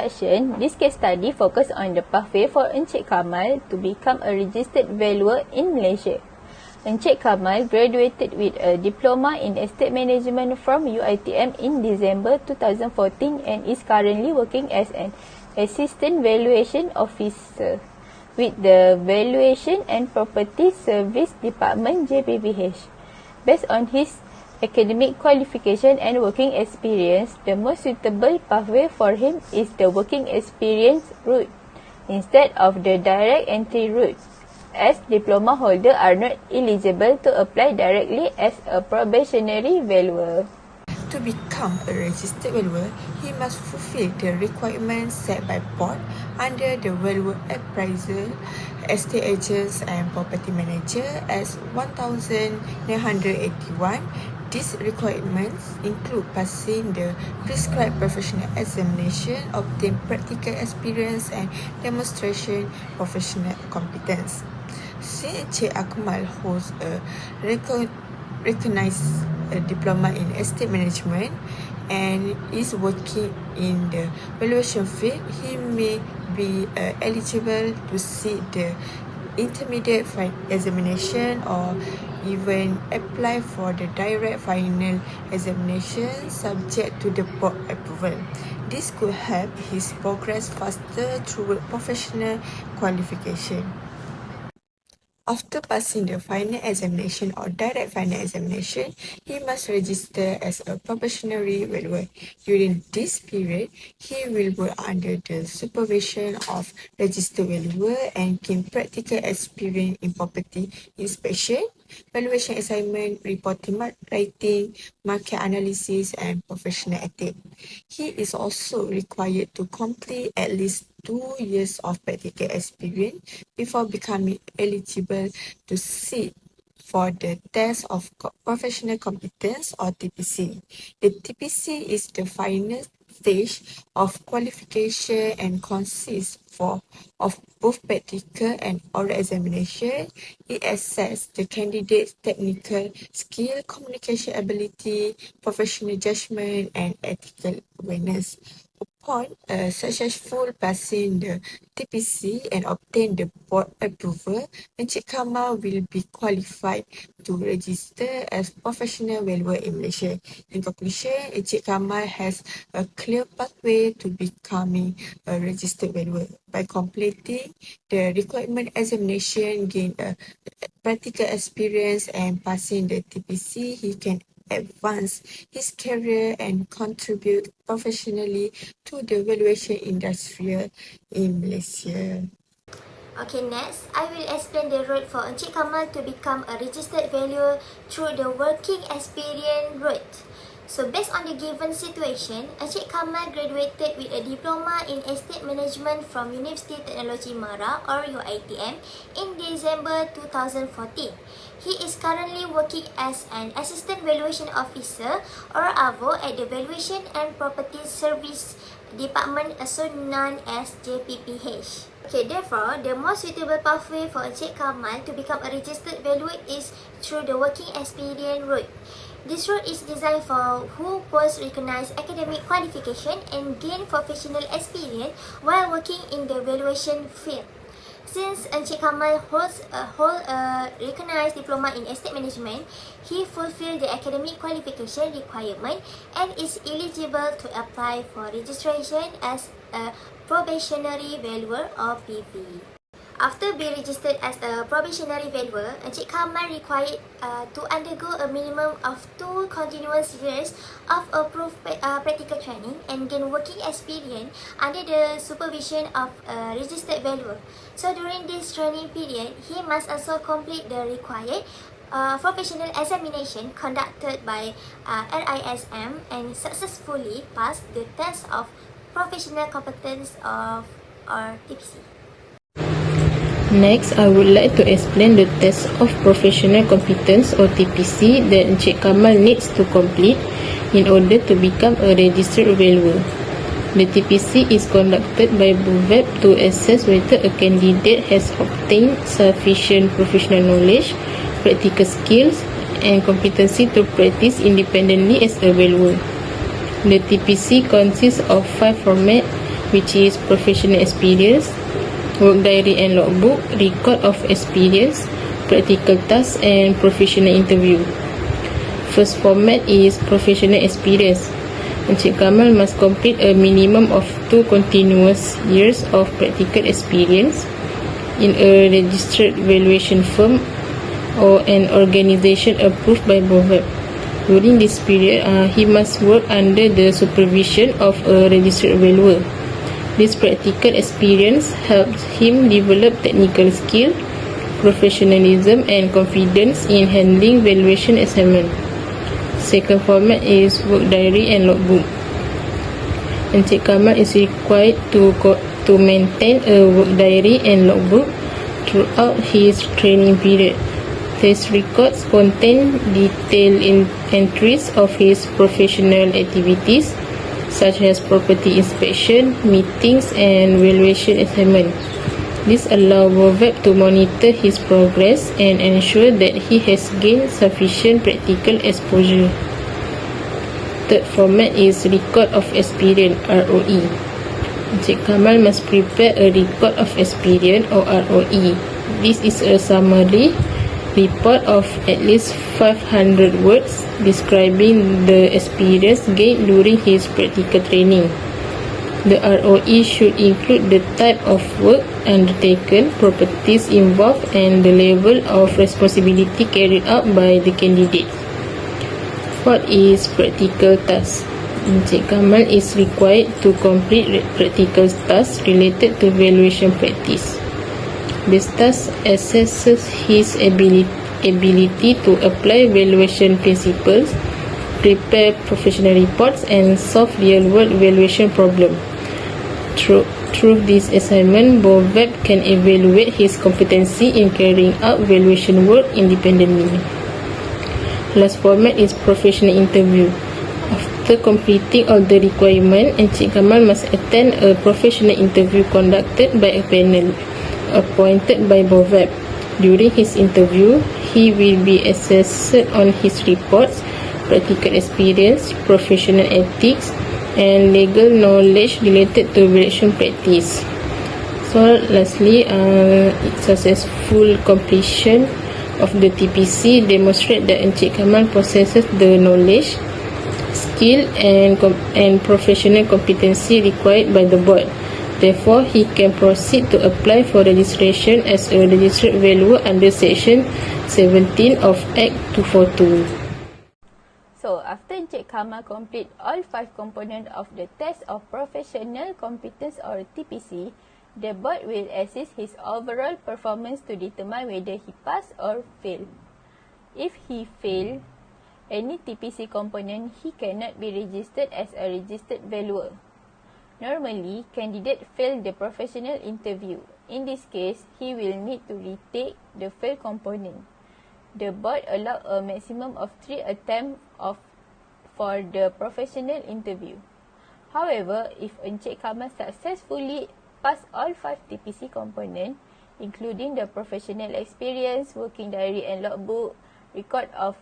introduction, this case study focuses on the pathway for Encik Kamal to become a registered valuer in Malaysia. Encik Kamal graduated with a diploma in estate management from UiTM in December 2014 and is currently working as an assistant valuation officer with the Valuation and Property Service Department JPVH. Based on his academic qualification and working experience, the most suitable pathway for him is the working experience route instead of the direct entry route, as diploma holders are not eligible to apply directly as a probationary valuer. To become a registered valuer, he must fulfill the requirements set by board under the Valuer Appraisal, Estate Agents and Property Manager as 1981. These requirements include passing the prescribed professional examination, obtain practical experience and demonstration professional competence. Since Encik Akmal holds a recognized diploma in estate management and is working in the valuation field, he may be eligible to sit the intermediate examination or even apply for the direct final examination subject to the board approval. This could help his progress faster through professional qualification. After passing the final examination or direct final examination, he must register as a probationary valuer. During this period, he will work under the supervision of registered valuer and gain practical experience in property inspection, valuation assignment, reporting, writing, market analysis and professional ethics. He is also required to complete at least 2 years of practical experience before becoming eligible to sit for the test of professional competence or TPC. The TPC is the final stage of qualification and consists of both practical and oral examination. It assesses the candidate's technical skill, communication ability, professional judgment and ethical awareness. Upon successful passing the TPC and obtain the board approval, Encik Kamal will be qualified to register as professional valuer in Malaysia. In conclusion, Encik Kamal has a clear pathway to becoming a registered valuer. By completing the requirement examination, gain a practical experience and passing the TPC, he can advance his career and contribute professionally to the valuation industry in Malaysia. Okay, next, I will explain the route for Encik Kamal to become a registered valuer through the working experience route. So, based on the given situation, Encik Kamal graduated with a diploma in estate management from University Technology Mara or UiTM in December 2014. He is currently working as an assistant valuation officer or AVO at the Valuation and Property Service Department, also known as JPPH. Okay, therefore, the most suitable pathway for Encik Kamal to become a registered valuer is through the working experience route. This route is designed for who possess recognized academic qualification and gain professional experience while working in the valuation field. Since Encik Kamal holds a recognized diploma in estate management, he fulfilled the academic qualification requirement and is eligible to apply for registration as a probationary valuer or PV. After being registered as a probationary valuer, Encik Kamal required to undergo a minimum of 2 continuous years of approved practical training and gain working experience under the supervision of a registered valuer. So during this training period, he must also complete the required professional examination conducted by RISM and successfully pass the test of professional competence or TPC. Next, I would like to explain the test of professional competence or TPC that Encik Kamal needs to complete in order to become a registered valuer. The TPC is conducted by BUVEP to assess whether a candidate has obtained sufficient professional knowledge, practical skills, and competency to practice independently as a valuer. The TPC consists of 5 formats which is professional experience, work diary and logbook, record of experience, practical tasks and professional interview. First format is professional experience. Encik Kamal must complete a minimum of 2 continuous years of practical experience in a registered valuation firm or an organisation approved by BOVAP. During this period, he must work under the supervision of a registered valuer. This practical experience helps him develop technical skill, professionalism and confidence in handling valuation assignment. Second format is work diary and logbook. Encik Kamal is required to maintain a work diary and logbook throughout his training period. These records contain detailed entries of his professional activities, such as property inspection, meetings, and valuation assignment. This allows BOVAP to monitor his progress and ensure that he has gained sufficient practical exposure. Third format is record of experience (ROE). Encik Kamal must prepare a record of experience or ROE. This is a summary report of at least 500 words describing the experience gained during his practical training. The ROE should include the type of work undertaken, properties involved, and the level of responsibility carried out by the candidate. Fourth is practical tasks. Encik Kamal is required to complete practical tasks related to valuation practice. This task assesses his ability to apply valuation principles, prepare professional reports, and solve real-world valuation problems. Through this assignment, BOVAP can evaluate his competency in carrying out valuation work independently. Last format is professional interview. After completing all the requirements, Encik Kamal must attend a professional interview conducted by a panel appointed by BOVAP. During his interview, he will be assessed on his reports, practical experience, professional ethics, and legal knowledge related to valuation practice. So lastly, successful completion of the TPC demonstrate that Encik Kamal possesses the knowledge, skill and professional competency required by the board. Therefore, he can proceed to apply for registration as a registered valuer under Section 17 of Act 242. So, after Encik Kamal complete all 5 components of the Test of Professional Competence or TPC, the board will assess his overall performance to determine whether he pass or fail. If he fail any TPC component, he cannot be registered as a registered valuer. Normally, candidate fail the professional interview. In this case, he will need to retake the fail component. The board allow a maximum of 3 attempts for the professional interview. However, if Encik Kamal successfully pass all 5 TPC components, including the professional experience, working diary and logbook, record of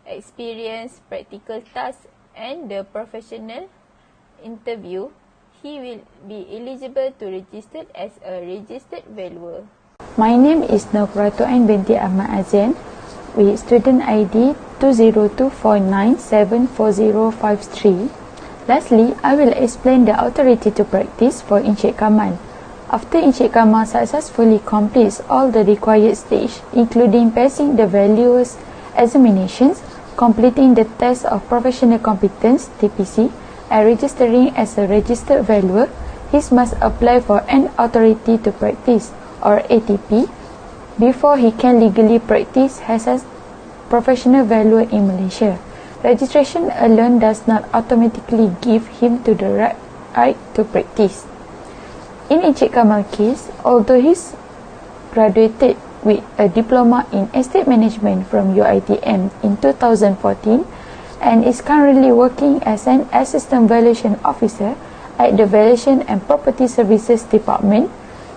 experience, practical tasks, and the professional interview, he will be eligible to register as a registered valuer. My name is QURRATU binti AHMAD AZIAN with student ID 20249744053. Lastly, I will explain the authority to practice for Encik Kamal. After Encik Kamal successfully completes all the required stage, including passing the valuers examinations, completing the test of professional competence (TPC), and registering as a registered valuer, he must apply for an authority to practice or ATP before he can legally practice as a professional valuer in Malaysia. Registration alone does not automatically give him to the right to practice. In Encik Kamal case, although he's graduated with a diploma in estate management from UiTM in 2014 and is currently working as an assistant valuation officer at the Valuation and Property Services Department,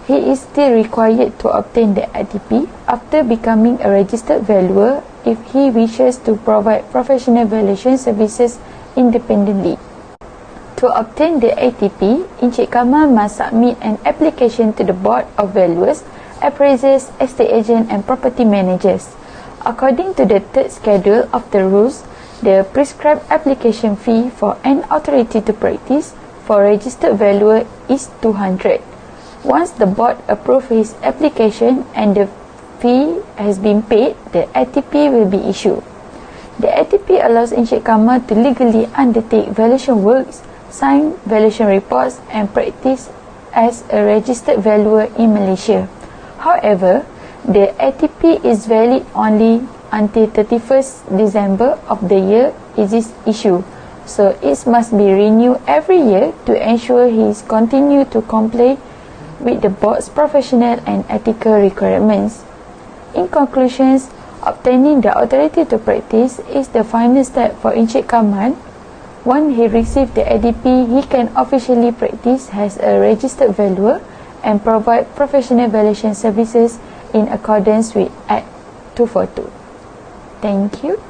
he is still required to obtain the ATP after becoming a registered valuer if he wishes to provide professional valuation services independently. To To obtain the ATP, Encik Kamal must submit an application to the Board of Valuers, Appraisers, Estate Agent and Property Managers. According to the third schedule of the rules, the prescribed application fee for an authority to practice for registered valuer is 200. Once the board approves his application and the fee has been paid, the ATP will be issued. The ATP allows Encik Kamal to legally undertake valuation works, sign valuation reports and practice as a registered valuer in Malaysia. However, the ATP is valid only until 31st December of the year it is issued, so it must be renewed every year to ensure he is continue to comply with the board's professional and ethical requirements. In conclusion, obtaining the authority to practice is the final step for Encik Kamal. Once he receives the ADP, he can officially practice as a registered valuer and provide professional valuation services in accordance with Act 242. Thank you.